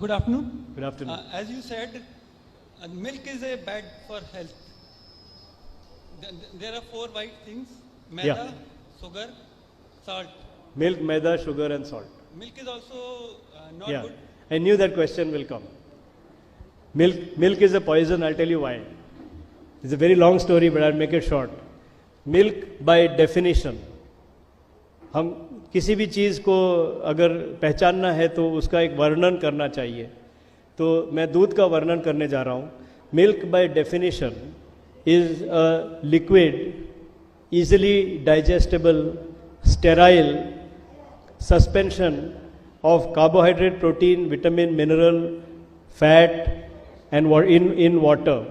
Good afternoon. Good afternoon. As you said, milk is a bad for health. There are 4 white things: maida, Yeah. sugar, salt. Milk, maida, sugar and salt. Milk is also not Yeah, good. I knew that question will come. Milk is a poison, I'll tell you why. It's a very long story, but I'll make it short. Milk by definition, हम किसी भी चीज़ को अगर पहचानना है तो उसका एक वर्णन करना चाहिए. तो मैं दूध का वर्णन करने जा रहा हूँ. Milk by definition is a liquid, easily digestible, sterile suspension of carbohydrate, protein, vitamin, mineral, fat and in water.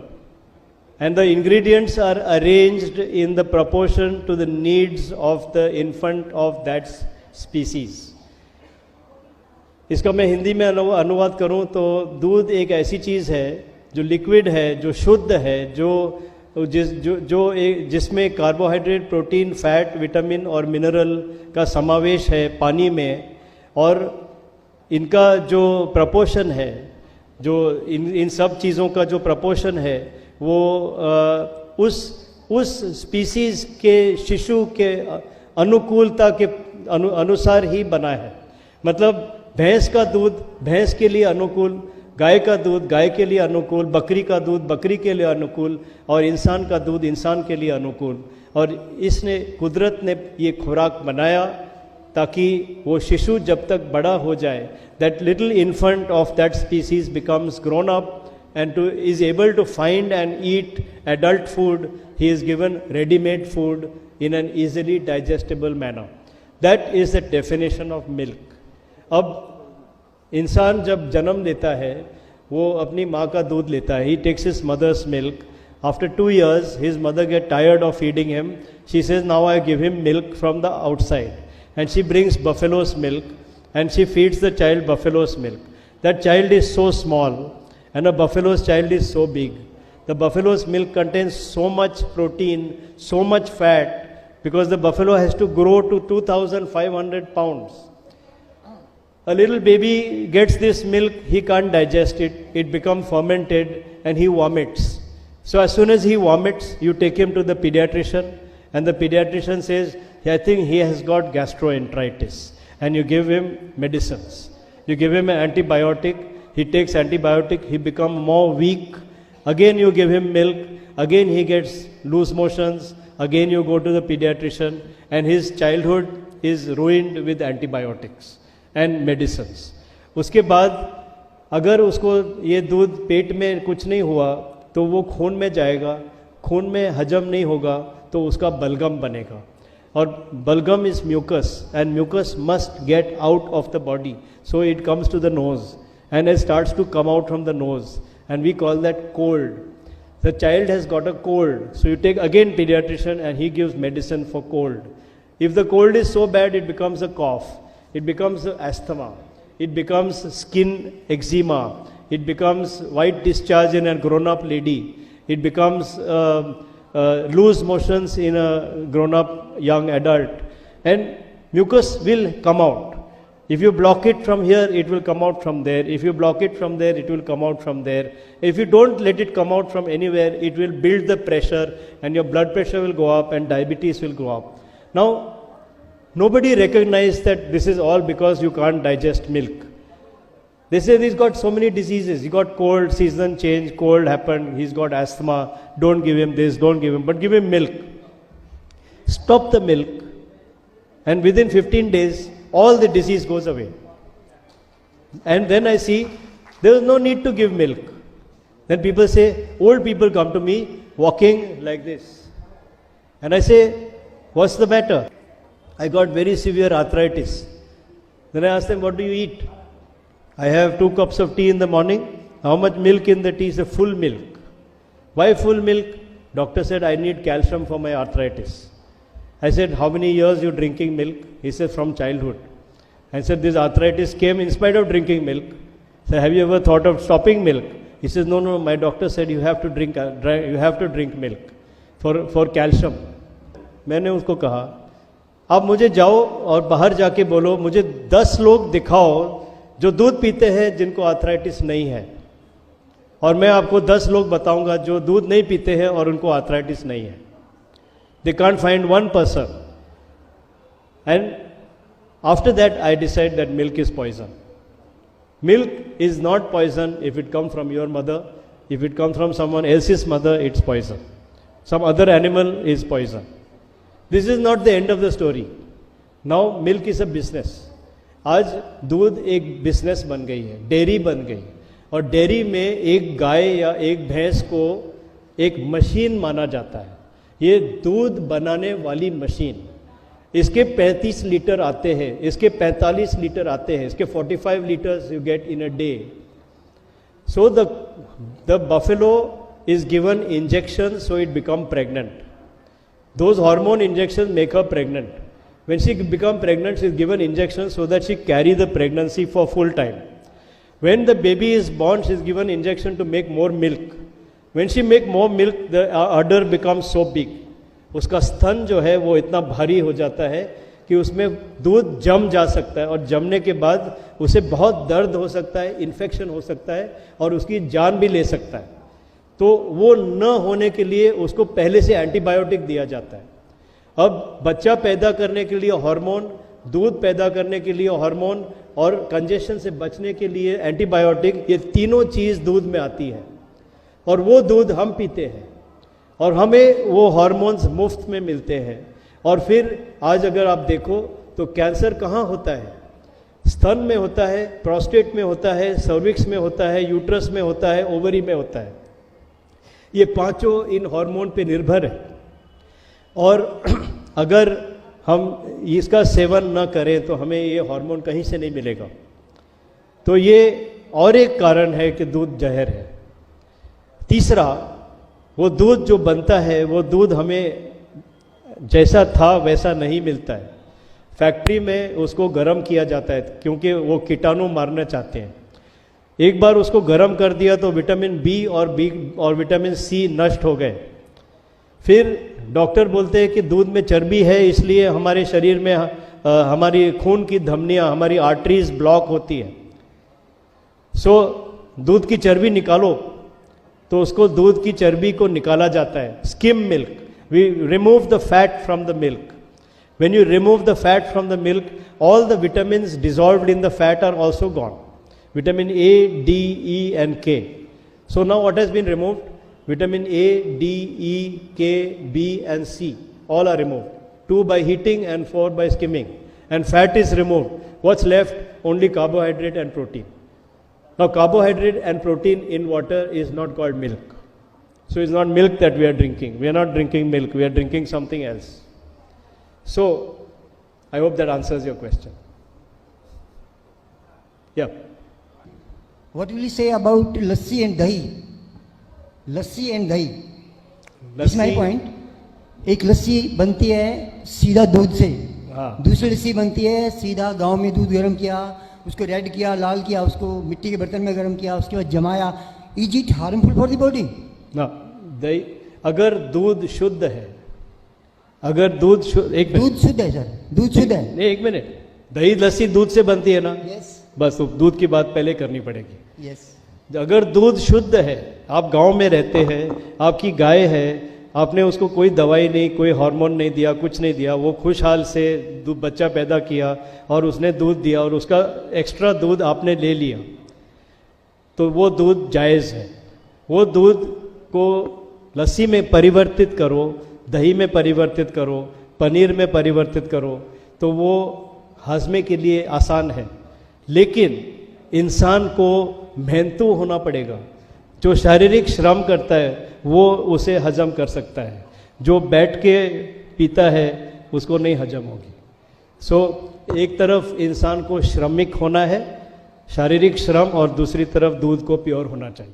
And the ingredients are arranged in the proportion to the needs of the infant of that species. इसका मैं हिंदी में अनुवाद करूं तो दूध एक ऐसी चीज़ है जो लिक्विड है, जो शुद्ध है, जिसमें कार्बोहाइड्रेट, प्रोटीन, फैट, विटामिन और मिनरल का समावेश है पानी में, और इनका जो प्रपोर्शन है, जो इन सब चीज़ों का जो प्रपोर्शन है वो उस स्पीसीज के शिशु के अनुकूलता के अनुसार ही बना है. मतलब भैंस का दूध भैंस के लिए अनुकूल, गाय का दूध गाय के लिए अनुकूल, बकरी का दूध बकरी के लिए अनुकूल और इंसान का दूध इंसान के लिए अनुकूल. और इसने कुदरत ने ये खुराक बनाया ताकि वो शिशु जब तक बड़ा हो जाए, that little infant of that species becomes grown up and is able to find and eat adult food. He is given ready-made food in an easily digestible manner. That is the definition of milk. अब इंसान जब जन्म लेता है वो अपनी माँ का दूध लेता है. He takes his mother's milk. After 2 years, his mother get tired of feeding him. She says, now I give him milk from the outside. And she brings buffalo's milk and she feeds the child buffalo's milk. That child is so small and a buffalo's child is so big. The buffalo's milk contains so much protein, so much fat, because the buffalo has to grow to 2,500 pounds. A little baby gets this milk, he can't digest it, it becomes fermented and he vomits. So as soon as he vomits, you take him to the pediatrician and the pediatrician says, I think he has got gastroenteritis, and you give him medicines. You give him an antibiotic. He takes antibiotic, he becomes more weak. Again you give him milk, again he gets loose motions, again you go to the pediatrician, and his childhood is ruined with antibiotics and medicines. उसके बाद अगर उसको ये दूध पेट में कुछ नहीं हुआ तो वो खून में जाएगा, खून में हजम नहीं होगा तो उसका बलगम बनेगा. और बलगम is mucus and mucus must get out of the body, so it comes to the nose. And it starts to come out from the nose, and we call that cold. The child has got a cold, so you take again pediatrician and he gives medicine for cold. If the cold is so bad, it becomes a cough, it becomes asthma, it becomes skin eczema, it becomes white discharge in a grown-up lady, it becomes loose motions in a grown-up young adult, and mucus will come out. If you block it from here, it will come out from there. If you block it from there, it will come out from there. If you don't let it come out from anywhere, it will build the pressure and your blood pressure will go up and diabetes will go up. Now, nobody recognized that this is all because you can't digest milk. They say he's got so many diseases. He got cold, season change, cold happened, he's got asthma. Don't give him this, don't give him, but give him milk. Stop the milk, and within 15 days, all the disease goes away. And then I see there is no need to give milk. Then people say, old people come to me walking like this. And I say, what's the matter? I got very severe arthritis. Then I ask them, what do you eat? I have 2 cups of tea in the morning. How much milk in the tea? Is a full milk. Why full milk? Doctor said, I need calcium for my arthritis. I said, how many years you drinking milk? He said, from childhood. I said, this arthritis came in spite of drinking milk. I said, have you ever thought of stopping milk? He says, no, my doctor said you have to drink milk for calcium. मैंने उसको कहा, आप मुझे जाओ और बाहर जाके बोलो, मुझे 10 लोग दिखाओ जो दूध पीते हैं जिनको आर्थराइटिस नहीं है, और मैं आपको 10 लोग बताऊंगा जो दूध नहीं पीते हैं और उनको आर्थराइटिस नहीं है. They can't find one person. And after that I decide that milk is poison. Milk is not poison if it comes from your mother. If it comes from someone else's mother, it's poison. Some other animal is poison. This is not the end of the story. Now milk is a business. आज दूध एक business बन गई है, dairy बन गई, और dairy में एक गाय या एक भैंस को एक मशीन माना जाता है. ये दूध बनाने वाली मशीन, इसके 35 लीटर आते हैं, इसके 45 लीटर आते हैं, इसके 45 litres you get in a day. So the buffalo is given injection so it become pregnant. Those hormone injection make her pregnant. When she become pregnant, she is given injection so that she carry the pregnancy for full time. When the baby is born, she is given injection to make more milk. When she make more milk, the udder becomes so big. उसका स्तन जो है वो इतना भारी हो जाता है कि उसमें दूध जम जा सकता है, और जमने के बाद उसे बहुत दर्द हो सकता है, इन्फेक्शन हो सकता है, और उसकी जान भी ले सकता है. तो वो न होने के लिए उसको पहले से एंटीबायोटिक दिया जाता है. अब बच्चा पैदा करने के लिए हार्मोन, दूध पैदा करने के लिए हार्मोन, और कंजेशन से बचने के लिए एंटीबायोटिक, ये तीनों चीज़ दूध में आती है, और वो दूध हम पीते हैं, और हमें वो हार्मोन्स मुफ्त में मिलते हैं. और फिर आज अगर आप देखो तो कैंसर कहाँ होता है? स्तन में होता है, प्रोस्टेट में होता है, सर्विक्स में होता है, यूट्रस में होता है, ओवरी में होता है. ये पांचों इन हार्मोन पे निर्भर है, और अगर हम इसका सेवन न करें तो हमें ये हार्मोन कहीं से नहीं मिलेगा. तो ये और एक कारण है कि दूध जहर है. तीसरा, वो दूध जो बनता है वो दूध हमें जैसा था वैसा नहीं मिलता है. फैक्ट्री में उसको गर्म किया जाता है क्योंकि वो कीटाणु मारना चाहते हैं. एक बार उसको गर्म कर दिया तो विटामिन बी और विटामिन सी नष्ट हो गए. फिर डॉक्टर बोलते हैं कि दूध में चर्बी है, इसलिए हमारे शरीर में हमारी खून की धमनियाँ, हमारी आर्टरीज ब्लॉक होती है. सो दूध की चर्बी निकालो, तो उसको दूध की चर्बी को निकाला जाता है. Skim milk, we remove the fat from the milk. When you remove the fat from the milk, all the vitamins dissolved in the fat are also gone. Vitamin A, D, E and K. So now what has been removed? Vitamin A, D, E, K, B and C all are removed. 2 by heating and 4 by skimming. And fat is removed. What's left? Only carbohydrate and protein. Now carbohydrate and protein in water is not called milk. So it's not milk that we are drinking. We are not drinking milk. We are drinking something else. So I hope that answers your question. Yeah. What will you say about lassi and dahi? Lassi and दही, it's my point. एक लस्सी बनती है सीधा दूध से, दूसरी लस्सी बनती है सीधा गांव में दूध गर्म किया, उसको रेड किया, लाल किया, उसको मिट्टी के बर्तन में गर्म किया, उसके बाद जमाया. Is it harmful for the body? ना. दही, अगर दूध शुद्ध है, अगर दूध शुद्ध, दूध शुद्ध है सर, दूध शुद्ध है. नहीं, 1 मिनट. दही लस्सी दूध से बनती है ना? यस. बस तो दूध की बात पहले करनी पड़ेगी. यस. अगर दूध शुद्ध है, आप गांव में रहते हैं, आपकी गाय है, आपने उसको कोई दवाई नहीं, कोई हार्मोन नहीं दिया, कुछ नहीं दिया, वो खुशहाल से बच्चा पैदा किया और उसने दूध दिया और उसका एक्स्ट्रा दूध आपने ले लिया, तो वो दूध जायज़ है. वो दूध को लस्सी में परिवर्तित करो, दही में परिवर्तित करो, पनीर में परिवर्तित करो, तो वो हजमे के लिए आसान है. लेकिन इंसान को मेहनतू होना पड़ेगा. जो शारीरिक श्रम करता है वो उसे हजम कर सकता है, जो बैठ के पीता है उसको नहीं हजम होगी. सो एक तरफ इंसान को श्रमिक होना है, शारीरिक श्रम, और दूसरी तरफ दूध को प्योर होना चाहिए.